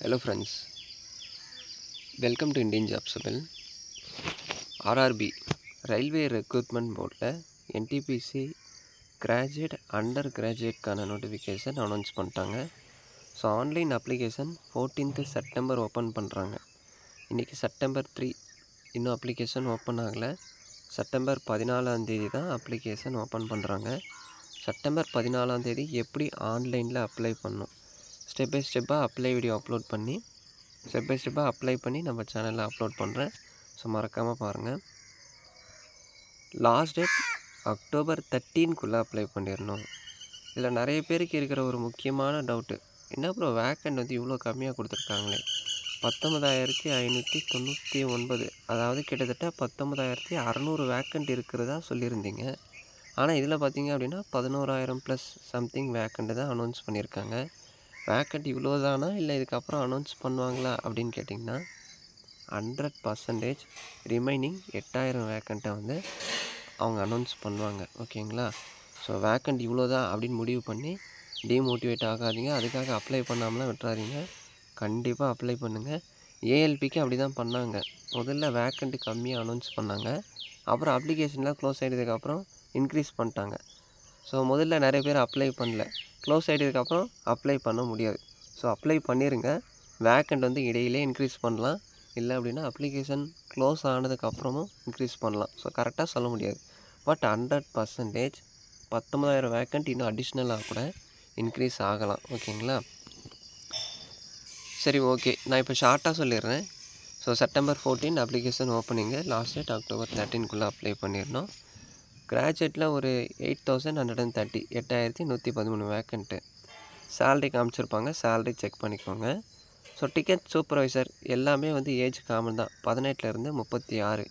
Hello friends, welcome to Indian Jobsable. RRB Railway Recruitment Board NTPC Graduate Under Graduate notification announce பண்ணிட்டாங்க. So online application 14th September open பண்ணுறாங்க. இன்றைக்கி September 3, இன்னும் application open ஆகலை. September 14 தான் application open பண்ணுறாங்க. September 14 எப்படி ஆன்லைனில் apply பண்ணணும், ஸ்டெப் பை ஸ்டெப்பாக அப்ளை வீடியோ அப்லோட் பண்ணி அப்ளை பண்ணி நம்ம சேனலில் அப்லோட் பண்ணுறேன். ஸோ மறக்காமல் பாருங்கள். லாஸ்ட் டேட் October 13 அப்ளை பண்ணிடணும். இதில் நிறைய பேருக்கு இருக்கிற ஒரு முக்கியமான டவுட்டு, என்ன ப்ரோ வேக்கண்ட் வந்து இவ்வளோ கம்மியாக கொடுத்துருக்காங்களே, 19,599, அதாவது கிட்டத்தட்ட 19,600 வேக்கண்ட் இருக்கிறதா சொல்லியிருந்தீங்க. ஆனால் இதில் பார்த்தீங்க அப்படின்னா 11,000 ப்ளஸ் சம்திங் வேக்கண்ட்டு தான் அனௌன்ஸ் பண்ணியிருக்காங்க. வேக்கண்ட் இவ்வளோ தானா இல்லை இதுக்கப்புறம் அனௌன்ஸ் பண்ணுவாங்களா அப்படின்னு கேட்டிங்கன்னா 100% ரிமைனிங் 8,000 வேக்கண்ட்டை வந்து அவங்க அனௌன்ஸ் பண்ணுவாங்க. ஓகேங்களா? ஸோ வேக்கண்ட் இவ்வளோ தான் அப்படின்னு முடிவு பண்ணி டிமோட்டிவேட் ஆகாதீங்க. அதுக்காக அப்ளை பண்ணாமலாம் விட்டுறாதீங்க. கண்டிப்பாக அப்ளை பண்ணுங்கள். ஏஎல்பிக்கு அப்படி தான் பண்ணாங்க. முதல்ல வேக்கண்ட்டு கம்மியாக அனௌன்ஸ் பண்ணாங்க, அப்புறம் அப்ளிகேஷன்லாம் க்ளோஸ் ஆகிட்டதுக்கப்புறம் இன்க்ரீஸ் பண்ணிட்டாங்க. ஸோ முதல்ல நிறைய பேர் அப்ளை பண்ணல, க்ளோஸ் ஆகிட்டதுக்கப்புறம் அப்ளை பண்ண முடியாது. ஸோ அப்ளை பண்ணிடுங்க. வேக்கண்ட் வந்து இடையிலே இன்க்ரீஸ் பண்ணலாம், இல்லை அப்படின்னா அப்ளிகேஷன் க்ளோஸ் ஆனதுக்கப்புறமும் இன்க்ரீஸ் பண்ணலாம். ஸோ கரெக்டாக சொல்ல முடியாது. பட் 100% 19,000 வேக்கண்ட் இன்னும் அடிஷ்னலாக கூட இன்க்ரீஸ் ஆகலாம். ஓகேங்களா? சரி, ஓகே, நான் இப்போ ஷார்ட்டாக சொல்லிடுறேன். So September 14 application opening, last date October 13 apply பண்ணிடணும். கிராஜுவேட்டில் ஒரு 8,130, 8,113 வேக்கண்ட்டு. சேலரி காமிச்சிருப்பாங்க, சேலரி செக் பண்ணிக்கோங்க. ஸோ டிக்கெட் சூப்பர்வைசர் எல்லாமே வந்து ஏஜ் காமன் தான், 18லேருந்து 36.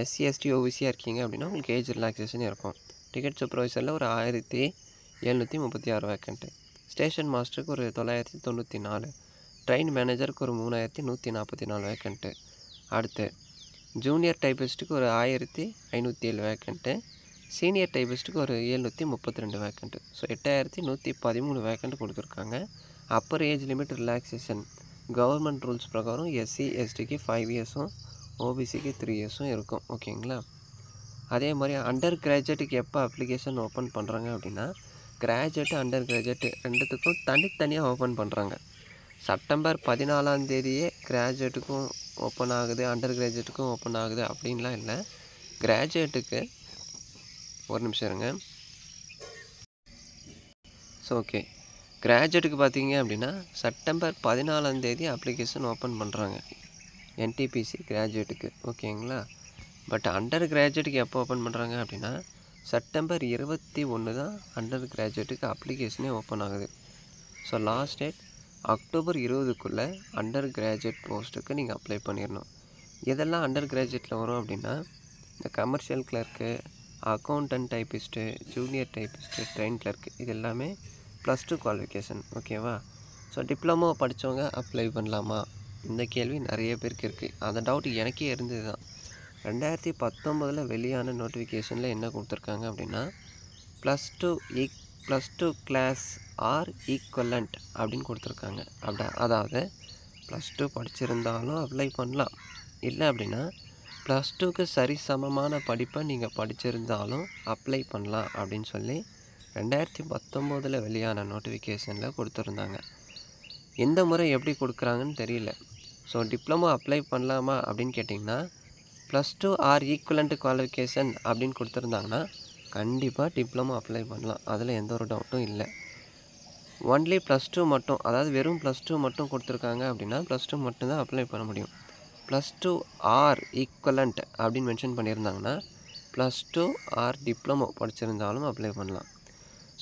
எஸ்சி எஸ்டி ஓபிசியாக இருக்கீங்க அப்படின்னா உங்களுக்கு ஏஜ் ரிலாக்ஸேஷன் இருக்கும். டிக்கெட் சூப்பர்வைசரில் ஒரு 1,736 வேக்கண்ட்டு. ஸ்டேஷன் மாஸ்டருக்கு ஒரு 994. ட்ரெயின் மேனேஜருக்கு ஒரு 3,144 வேக்கண்ட்டு. அடுத்து ஜூனியர் டைப்பிஸ்ட்டுக்கு ஒரு 1,507 வேக்கண்ட்டு. சீனியர் டைப்பிஸ்ட்டுக்கு ஒரு 732 வேக்கண்ட்டு. ஸோ 8,113 வேக்கண்ட் கொடுத்துருக்காங்க. Upper age limit relaxation government rules பிரகாரம் எஸ்சி எஸ்டிக்கு 5 இயர்ஸும் ஓபிசிக்கு 3 இயர்ஸும் இருக்கும். ஓகேங்களா? அதே மாதிரி அண்டர் கிராஜுவேட்டுக்கு எப்போ அப்ளிகேஷன் ஓப்பன் பண்ணுறாங்க அப்படின்னா, கிராஜுவேட்டு அண்டர் கிராஜுவேட்டு ரெண்டுத்துக்கும் தனித்தனியாக ஓப்பன் பண்ணுறாங்க. September 14 கிராஜுவேட்டுக்கும் ஓப்பன் ஆகுது, அண்டர் கிராஜுவேட்டுக்கும் ஓப்பன் ஆகுது அப்படின்லாம் இல்லை. கிராஜுவேட்டுக்கு ஒரு நிமிஷம் இருங்க. ஸோ ஓகே, கிராஜுவேட்டுக்கு பார்த்தீங்க அப்படின்னா September 14 அப்ளிகேஷன் ஓப்பன் பண்ணுறாங்க என்டிபிசி கிராஜுவேட்டுக்கு. ஓகேங்களா? பட் அண்டர் கிராஜுவேட்டுக்கு எப்போ ஓப்பன் பண்ணுறாங்க அப்படின்னா September 21 தான் அண்டர் கிராஜுவேட்டுக்கு அப்ளிகேஷனே ஓப்பன் ஆகுது. So last date October 20 under graduate போஸ்ட்டுக்கு நீங்கள் அப்ளை பண்ணிடணும். இதெல்லாம் அண்டர் கிராஜுவேட்டில் வரும் அப்படின்னா இந்த commercial clerk, accountant typist, junior typist, train clerk, இது எல்லாமே +2 குவாலிஃபிகேஷன். ஓகேவா? ஸோ டிப்ளமோ படித்தவங்க அப்ளை பண்ணலாமா, இந்த கேள்வி நிறைய பேருக்கு இருக்குது. அந்த டவுட் எனக்கே இருந்தது தான். 2019 வெளியான நோட்டிஃபிகேஷனில் என்ன கொடுத்துருக்காங்க அப்படின்னா +2 கிளாஸ் ஆர் ஈக்குவலண்ட் அப்படின்னு கொடுத்துருக்காங்க. அதாவது +2 படிச்சிருந்தாலும் அப்ளை பண்ணலாம், இல்லை அப்படின்னா +2க்கு சரிசமமான படிப்பை நீங்கள் படிச்சிருந்தாலும் அப்ளை பண்ணலாம் அப்படின்னு சொல்லி 2019 வெளியான நோட்டிஃபிகேஷனில் கொடுத்துருந்தாங்க. எந்த முறை எப்படி கொடுக்குறாங்கன்னு தெரியல. ஸோ டிப்ளமோ அப்ளை பண்ணலாமா அப்படின்னு கேட்டிங்கன்னா +2 ஆர் ஈக்குவலண்ட் குவாலிஃபிகேஷன் அப்படின்னு கொடுத்துருந்தாங்கன்னா கண்டிப்பாக டிப்ளமோ அப்ளை பண்ணலாம். அதில் எந்த ஒரு டவுட்டும் இல்லை. ஒன்லி +2 மட்டும், அதாவது வெறும் +2 மட்டும் கொடுத்துருக்காங்க அப்படின்னா +2 மட்டும்தான் அப்ளை பண்ண முடியும். +2 ஆர் ஈக்குவலண்ட் அப்படின்னு மென்ஷன் பண்ணியிருந்தாங்கன்னா +2 ஆர் டிப்ளமோ படிச்சிருந்தாலும் அப்ளை பண்ணலாம்.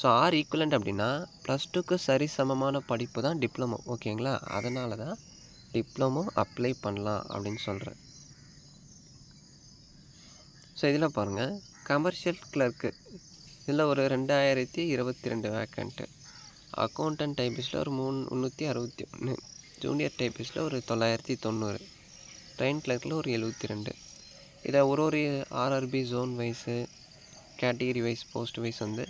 ஸோ ஆர் ஈக்குவலண்ட் அப்படின்னா +2க்கு சரிசமமான படிப்பு தான் டிப்ளமோ. ஓகேங்களா? அதனால தான் டிப்ளமோ அப்ளை பண்ணலாம் அப்படின்னு சொல்கிறேன். ஸோ இதில் பாருங்கள், கமர்ஷியல் கிளர்க்கு இதில் ஒரு 2,022 வேக்கண்ட்டு. அக்கௌண்டன்ட் டைப்பிஸ்ட்டில் ஒரு 361, ஜூனியர் டைப்பிஸ்ட்டில் ஒரு 990, ட்ரெயின் கிளர்க்கில் ஒரு 72. இதை ஒரு RRB zone wise, category wise, post wise வந்து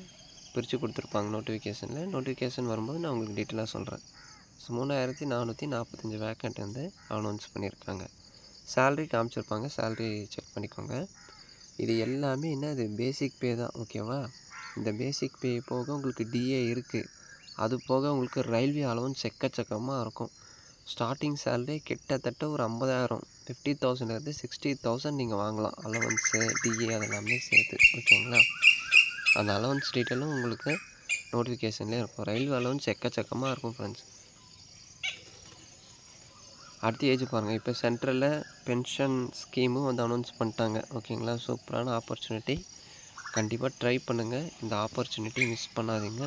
பிரித்து கொடுத்துருப்பாங்க நோட்டிஃபிகேஷனில். நோட்டிஃபிகேஷன் வரும்போது நான் உங்களுக்கு டீட்டெயிலாக சொல்கிறேன். ஸோ 3445 வேக்கண்ட் வந்து அனௌன்ஸ் பண்ணியிருக்காங்க. சேலரி காமிச்சிருப்பாங்க, சேலரி செக் பண்ணிக்கோங்க. இது எல்லாமே என்னது பேசிக் பே தான், ஓகேவா? இந்த பேசிக் பே போக உங்களுக்கு டிஏ இருக்குது. அது போக உங்களுக்கு ரயில்வே அலவன்ஸ் எக்கச்சக்கமாக இருக்கும். ஸ்டார்டிங் சேலரி கிட்டத்தட்ட ஒரு 50,000 50,000லேருந்து 60,000 நீங்கள் வாங்கலாம். அலவன்ஸு டிஏ அதெல்லாமே சேர்த்து, ஓகேங்களா? அந்த அலவன்ஸ் டீட்டெயிலும் உங்களுக்கு நோட்டிஃபிகேஷன்லேயே இருக்கும். ரயில்வே அலவன்ஸ் எக்கச்சக்கமாக இருக்கும் ஃப்ரெண்ட்ஸ். அடுத்த ஏஜ் பாருங்கள். இப்போ சென்ட்ரலில் பென்ஷன் ஸ்கீமும் வந்து அனௌன்ஸ் பண்ணிட்டாங்க, ஓகேங்களா? சூப்பரான ஆப்பர்ச்சுனிட்டி. கண்டிப்பாக ட்ரை பண்ணுங்கள். இந்த ஆப்பர்ச்சுனிட்டி மிஸ் பண்ணாதீங்க.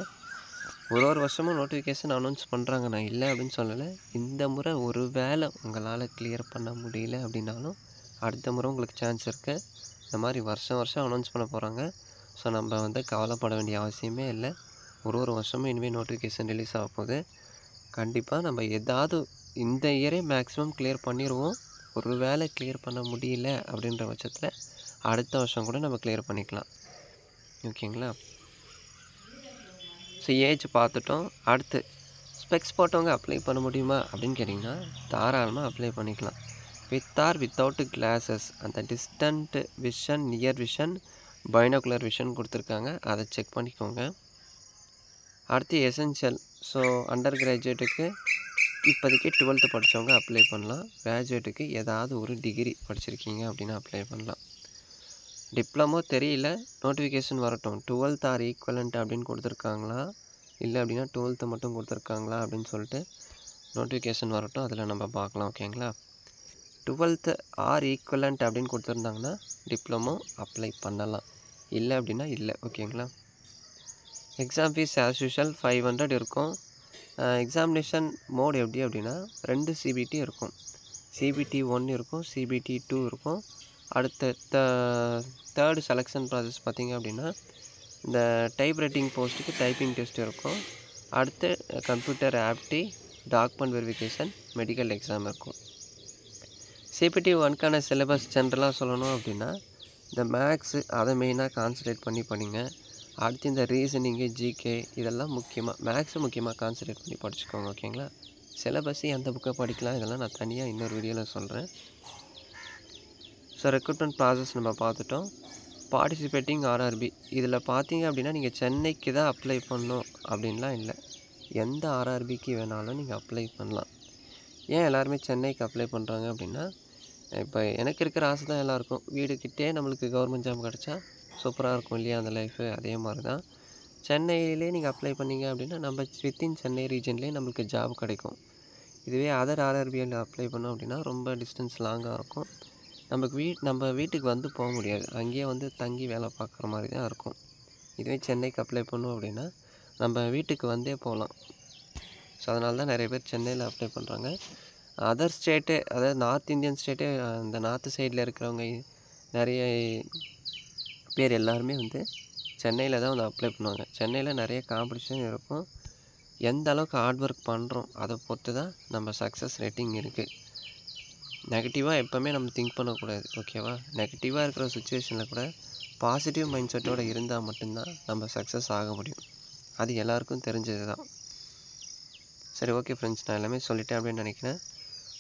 ஒரு வருஷமும் நோட்டிஃபிகேஷன் அனௌன்ஸ் பண்ணுறாங்க, நான் இல்லை அப்படின்னு சொல்லலை. இந்த முறை ஒரு வேளை உங்களால் கிளியர் பண்ண முடியல அப்படின்னாலும் அடுத்த முறை உங்களுக்கு சான்ஸ் இருக்குது. இந்த மாதிரி வருஷம் அனௌன்ஸ் பண்ண போகிறாங்க. ஸோ நம்ம வந்து கவலைப்பட வேண்டிய அவசியமே இல்லை. ஒரு வருஷமும் இனிமேல் நோட்டிஃபிகேஷன் ரிலீஸ் ஆக போகுது. கண்டிப்பாக நம்ம ஏதாவது இந்த இயரே மேக்ஸிமம் கிளியர் பண்ணிடுவோம். ஒரு வேளை கிளியர் பண்ண முடியல அப்படின்ற பட்சத்தில் அடுத்த வருஷம் கூட நம்ம கிளியர் பண்ணிக்கலாம், ஓகேங்களா? ஸோ ஏஜ் பார்த்துட்டோம். அடுத்து ஸ்பெக்ஸ் போட்டவங்க அப்ளை பண்ண முடியுமா அப்படின்னு கேட்டிங்கன்னா தாராளமாக அப்ளை பண்ணிக்கலாம். வித் ஆர் வித்தவுட் கிளாஸஸ், அந்த distant vision, near vision, binocular vision கொடுத்துருக்காங்க, அதை செக் பண்ணிக்கோங்க. அடுத்து எசென்ஷியல். ஸோ அண்டர் கிராஜுவேட்டுக்கு இப்போதைக்கு 12th படித்தவங்க அப்ளை பண்ணலாம். கிராஜுவேட்டுக்கு ஏதாவது ஒரு டிகிரி படிச்சிருக்கீங்க அப்படின்னா அப்ளை பண்ணலாம். டிப்ளமோ தெரியல, நோட்டிஃபிகேஷன் வரட்டும். 12th ஆர் ஈக்குவலண்ட் அப்படின்னு கொடுத்துருக்காங்களா, இல்லை அப்படின்னா 12th மட்டும் கொடுத்துருக்காங்களா அப்படின்னு சொல்லிட்டு நோட்டிஃபிகேஷன் வரட்டும், அதில் நம்ம பார்க்கலாம், ஓகேங்களா? 12th ஆர் ஈக்குவலண்ட் அப்படின்னு கொடுத்துருந்தாங்கன்னா டிப்ளமோ அப்ளை பண்ணலாம், இல்லை அப்படின்னா இல்லை, ஓகேங்களா? எக்ஸாம் ஃபீஸ் ஆஸ் யூஷுவல் 500 இருக்கும். எக்ஸாமினேஷன் மோட் எப்படி அப்படின்னா 2 சிபிடி இருக்கும். சிபிடி 1 இருக்கும், சிபிடி 2 இருக்கும். அடுத்த தேர்டு செலெக்ஷன் ப்ராசஸ் பார்த்திங்க அப்படின்னா இந்த டைப் ரைட்டிங் போஸ்ட்டுக்கு டைப்பிங் டெஸ்ட் இருக்கும். அடுத்து computer aptitude, document verification, medical exam இருக்கும். சிபிடி 1க்கான சிலபஸ் ஜென்ரலாக சொல்லணும் அப்படின்னா இந்த மேக்ஸு அதை மெயினாக கான்சன்ட்ரேட் பண்ணி படிங்க. அடுத்து இந்த ரீசனிங்கு, ஜிகே இதெல்லாம் முக்கியமாக, மேக்ஸு முக்கியமாக கான்சன்ட்ரேட் பண்ணி படிச்சுக்கோங்க, ஓகேங்களா? சிலபஸ் எந்த புக்கை படிக்கலாம் இதெல்லாம் நான் தனியாக இன்னொரு வீடியோவில் சொல்கிறேன். ஸோ ரெக்ரூட்மெண்ட் ப்ராசஸ் நம்ம பார்த்துட்டோம். பார்ட்டிசிபேட்டிங் ஆர்ஆர்பி, இதில் பார்த்தீங்க அப்படின்னா நீங்கள் சென்னைக்கு தான் அப்ளை பண்ணணும் அப்படின்லாம் இல்லை. எந்த ஆர்ஆர்பிக்கு வேணாலும் நீங்கள் அப்ளை பண்ணலாம். ஏன் எல்லாருமே சென்னைக்கு அப்ளை பண்ணுறாங்க அப்படின்னா, இப்போ எனக்கு இருக்கிற ஆசை தான் எல்லாருக்கும். வீடுக்கிட்டே நம்மளுக்கு கவர்மெண்ட் ஜாப் கிடச்சா சூப்பராக இருக்கும் இல்லையா அந்த லைஃபு. அதே மாதிரி தான் சென்னையிலே நீங்கள் அப்ளை பண்ணிங்க அப்படின்னா நம்ம வித்தின் சென்னை ரீஜன்லேயே நம்மளுக்கு ஜாப் கிடைக்கும். இதுவே அதர் ஆர்ஆர்பியில் அப்ளை பண்ணோம் அப்படின்னா ரொம்ப டிஸ்டன்ஸ் லாங்காக இருக்கும். நம்ம வீட்டுக்கு வந்து போக முடியாது, அங்கேயே வந்து தங்கி வேலை பார்க்குற மாதிரி தான் இருக்கும். இதுவே சென்னைக்கு அப்ளை பண்ணோம் அப்படின்னா நம்ம வீட்டுக்கு வந்தே போகலாம். ஸோ அதனால தான் நிறைய பேர் சென்னையில் அப்ளை பண்ணுறாங்க. அதர் ஸ்டேட்டு, அதாவது நார்த் இந்தியன் ஸ்டேட்டு, இந்த நார்த்து சைடில் இருக்கிறவங்க நிறைய பேர் எல்லாருமே வந்து சென்னையில் தான் வந்து அப்ளை பண்ணுவாங்க. சென்னையில் நிறைய காம்படிஷன் இருக்கும். எந்த அளவுக்கு ஹார்ட் ஒர்க் பண்ணுறோம் அதை பொறுத்து தான் நம்ம சக்ஸஸ் ரேட்டிங் இருக்குது. நெகட்டிவாக எப்போவுமே நம்ம திங்க் பண்ணக்கூடாது, ஓகேவா? நெகட்டிவாக இருக்கிற சுச்சுவேஷனில் கூட பாசிட்டிவ் மைண்ட் செட்டோடு இருந்தால் மட்டும்தான் நம்ம சக்ஸஸ் ஆக முடியும். அது எல்லாருக்கும் தெரிஞ்சது தான். சரி, ஓகே ஃப்ரெண்ட்ஸ், நான் எல்லாமே சொல்லிட்டேன் அப்படின்னு நினைக்கிறேன்.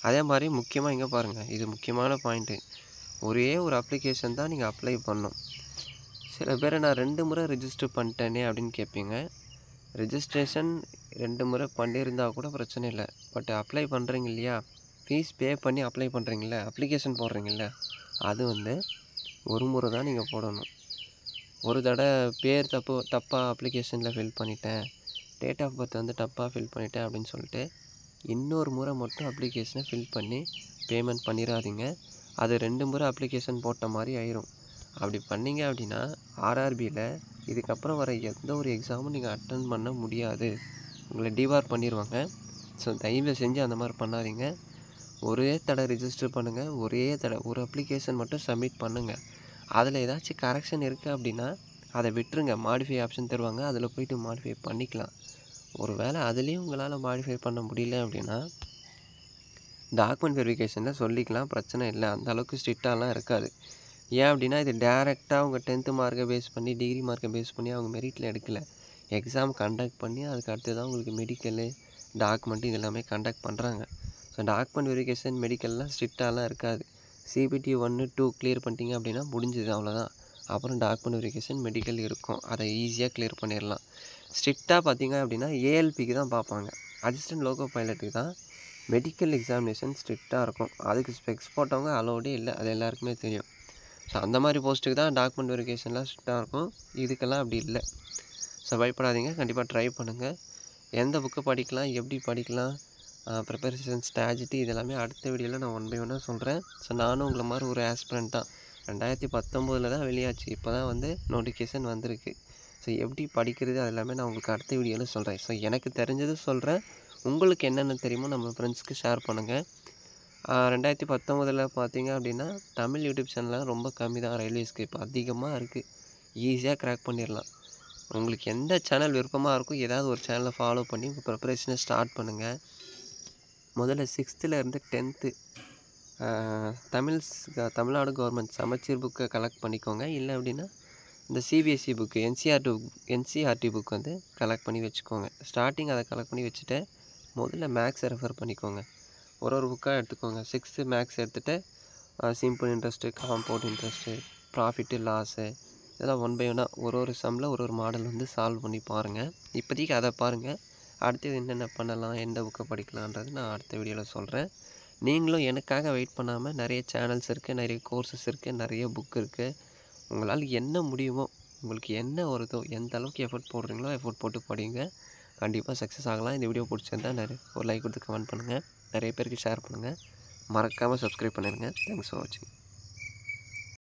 அதே மாதிரி முக்கியமாக இங்கே பாருங்கள், இது முக்கியமான பாயிண்ட்டு. ஒரே ஒரு அப்ளிகேஷன் தான் நீங்கள் அப்ளை பண்ணணும். சில பேர் நான் 2 முறை ரிஜிஸ்டர் பண்ணிட்டேனே அப்படின்னு கேட்பீங்க. ரிஜிஸ்ட்ரேஷன் 2 முறை பண்ணியிருந்தால் கூட பிரச்சனை இல்லை. பட் அப்ளை பண்ணுறீங்க இல்லையா, ஃபீஸ் பே பண்ணி அப்ளை பண்ணுறீங்கள, அப்ளிகேஷன் போடுறீங்கள, அது வந்து ஒரு முறை தான் நீங்கள் போடணும். ஒரு தடவை பேர் தப்பாக அப்ளிகேஷனில் ஃபில் பண்ணிட்டேன், டேட் ஆஃப் பர்த் வந்து தப்பாக ஃபில் பண்ணிட்டேன் அப்படின்னு சொல்லிட்டு இன்னொரு முறை மட்டும் அப்ளிகேஷனை ஃபில் பண்ணி பேமெண்ட் பண்ணிடாதீங்க. அது 2 முறை அப்ளிகேஷன் போட்ட மாதிரி ஆயிரும். அப்படி பண்ணிங்க அப்படின்னா ஆர்ஆர்பியில் இதுக்கப்புறம் வர எந்த ஒரு எக்ஸாமும் நீங்கள் அட்டன் பண்ண முடியாது, உங்களை டிபார் பண்ணிடுவாங்க. ஸோ தயவு செஞ்சு அந்த மாதிரி பண்ணாதீங்க. ஒரே தடவை ரிஜிஸ்டர் பண்ணுங்கள், ஒரு அப்ளிகேஷன் மட்டும் சப்மிட் பண்ணுங்கள். அதில் ஏதாச்சும் கரெக்ஷன் இருக்குது அப்படின்னா அதை விட்டுருங்க. மாடிஃபை ஆப்ஷன் தருவாங்க, அதில் போய்ட்டு மாடிஃபை பண்ணிக்கலாம். ஒரு வேளை அதுலேயும் உங்களால் மாடிஃபை பண்ண முடியல அப்படின்னா டாக்குமெண்ட் வெரிஃபிகேஷனில் சொல்லிக்கலாம், பிரச்சனை இல்லை. அந்த அளவுக்கு ஸ்ட்ரிக்டாலாம் இருக்காது. ஏன் அப்படின்னா இது டேரெக்டாக அவங்க 10th மார்க்கை பேஸ் பண்ணி, டிகிரி மார்க்கை பேஸ் பண்ணி அவங்க மெரிட்டில் எடுக்கலை. எக்ஸாம் கண்டக்ட் பண்ணி அதுக்கு அடுத்து தான் உங்களுக்கு மெடிக்கலு, டாக்குமெண்ட் இது எல்லாமே கண்டக்ட் பண்ணுறாங்க. ஸோ டாக்குமெண்ட் வெரிஃபிகேஷன் மெடிக்கல்லாம் ஸ்ட்ரிக்டாலாம் இருக்காது. சிபிடி 1, 2 கிளியர் பண்ணிட்டீங்க அப்படின்னா முடிஞ்சுது, அவ்வளோதான். அப்புறம் டாக்குமெண்ட் வெரிஃபிகேஷன் மெடிக்கல் இருக்கும், அதை ஈஸியாக கிளியர் பண்ணிடலாம். ஸ்ட்ரிக்டாக பார்த்தீங்க அப்படின்னா ஏஎல்பிக்கு தான் பார்ப்பாங்க. அசிஸ்டன்ட் லோகோ பைலட்டுக்கு தான் மெடிக்கல் எக்ஸாமினேஷன் ஸ்ட்ரிக்டாக இருக்கும். அதுக்கு ஸ்பெக்ஸ் போட்டவங்க அலோடே இல்லை, அது எல்லாருக்குமே தெரியும். ஸோ அந்த மாதிரி போஸ்ட்டுக்கு தான் டாக்குமெண்ட் வெரிஃபிகேஷன்லாம் ஸ்ட்ரிக்டாக இருக்கும். இதுக்கெல்லாம் அப்படி இல்லை. ஸோ பயப்படாதீங்க, கண்டிப்பாக ட்ரை பண்ணுங்கள். எந்த புக்கு படிக்கலாம், எப்படி படிக்கலாம், ப்ரிப்பரேஷன் ஸ்ட்ராட்டஜி இதெல்லாமே அடுத்த வீடியோவில் நான் 1 by 1 சொல்கிறேன். ஸோ நானும் உங்களை மாதிரி ஒரு ஆஸ்பிரண்ட் தான். 2019 தான் வெளியாச்சு, இப்போ தான் வந்து நோட்டிஃபிகேஷன் வந்திருக்கு. ஸோ எப்படி படிக்கிறது அது எல்லாமே நான் உங்களுக்கு அடுத்த வீடியோவில் சொல்கிறேன். ஸோ எனக்கு தெரிஞ்சது சொல்கிறேன், உங்களுக்கு என்னென்ன தெரியுமோ நம்ம ஃப்ரெண்ட்ஸ்க்கு ஷேர் பண்ணுங்கள். 2019 பார்த்தீங்க அப்படின்னா தமிழ் யூடியூப் சேனல்லாம் ரொம்ப கம்மி தான், ரயில்வேஸ்க்கு இப்போ அதிகமாக இருக்குது. ஈஸியாக கிராக் பண்ணிடலாம். உங்களுக்கு எந்த சேனல் விருப்பமாக இருக்கும், ஏதாவது ஒரு சேனலை ஃபாலோ பண்ணி உங்கள் ப்ரிப்பரேஷனை ஸ்டார்ட் பண்ணுங்கள். முதல்ல 6th 10th தமிழ்நாடு கவர்மெண்ட் சமச்சீர் புக்கை கலெக்ட் பண்ணிக்கோங்க. இல்லை அப்படின்னா இந்த சிபிஎஸ்சி புக்கு என்சிஆர்டி புக் வந்து கலெக்ட் பண்ணி வச்சுக்கோங்க. ஸ்டார்டிங் அதை கலெக்ட் பண்ணி வச்சுட்டு முதல்ல மேக்ஸை ரெஃபர் பண்ணிக்கோங்க. ஒரு புக்காக எடுத்துக்கோங்க. 6th மேக்ஸ் எடுத்துகிட்டு simple interest, compound interest, profit, loss இதெல்லாம் 1 by 1 ஒரு சம்மில் ஒரு மாடல் வந்து சால்வ் பண்ணி பாருங்கள். இப்போதைக்கு அதை பாருங்கள். அடுத்தது என்னென்ன பண்ணலாம், எந்த புக்கை படிக்கலான்றது நான் அடுத்த வீடியோவில் சொல்கிறேன். நீங்களும் எனக்காக வெயிட் பண்ணாமல், நிறைய சேனல்ஸ் இருக்குது, நிறைய கோர்சஸ் இருக்குது, நிறைய புக் இருக்குது. உங்களால் என்ன முடியுமோ, உங்களுக்கு என்ன வருதோ, எந்த அளவுக்கு எஃபோர்ட் போடுறீங்களோ எஃபோர்ட் போட்டு படிங்க. கண்டிப்பாக சக்ஸஸ் ஆகலாம். இந்த வீடியோ பிடிச்சிருந்தா ஒரு லைக் கொடுத்து கமெண்ட் பண்ணுங்கள். நிறைய பேருக்கு ஷேர் பண்ணுங்கள். மறக்காமல் சப்ஸ்கிரைப் பண்ணிடுங்க. தேங்க்ஸ் ஃபார் வாட்சிங்.